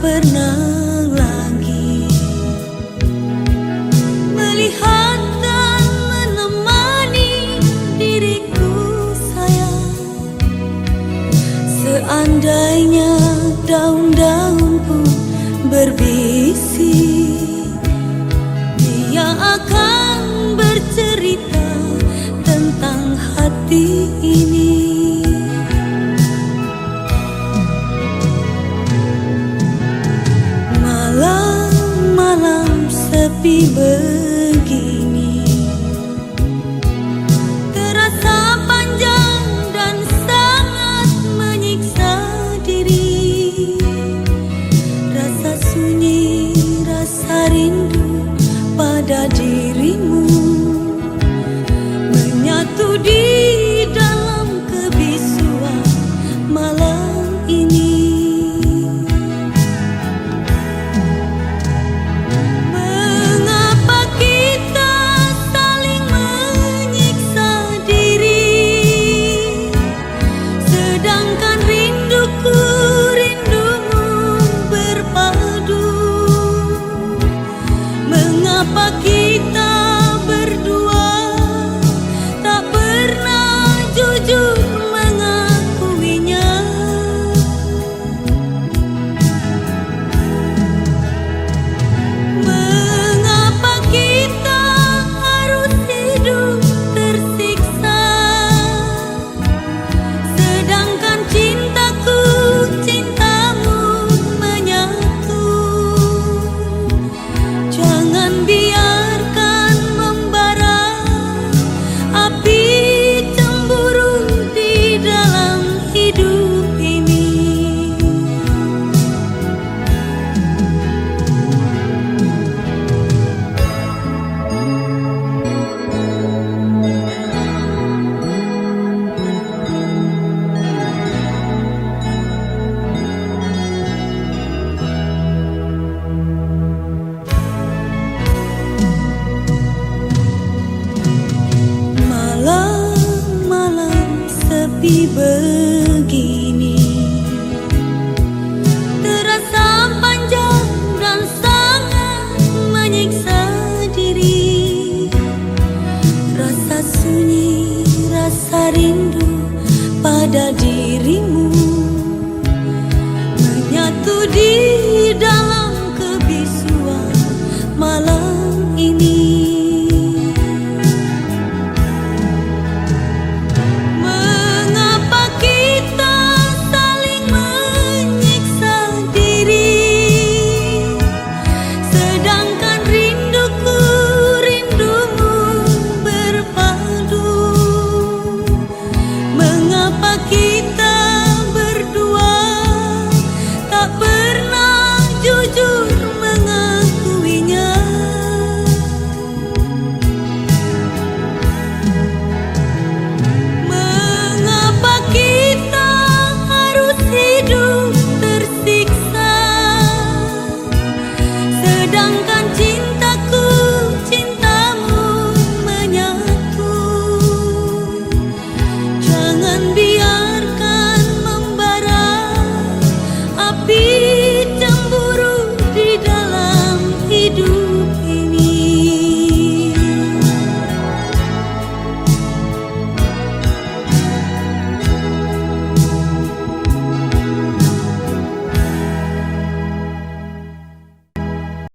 pernah lagi melihat dan menemani diriku sayang. Seandainya daun-daun pun berbisik, dia akan bercerita tentang hati ini. Malam-malam sepi begini terasa panjang dan sangat menyiksa diri. Rasa sunyi, rasa rindu pada dirimu menyatu di dalam kebisuan malam ini. Mengapa kita saling menyiksa diri, sedangkan rinduku rindumu berpadu? Mengapa kita berdua tak pernah jujur mengakuinya? Mengapa kita harus hidup tersiksa, sedangkan cintaku cintamu menyatu? Jangan biarkan membara api cemburu di dalam hidup ini. Malam-malam sepi begini terasa panjang dan sangat menyiksa diri. Rasa sunyi, rasa rindu pada diri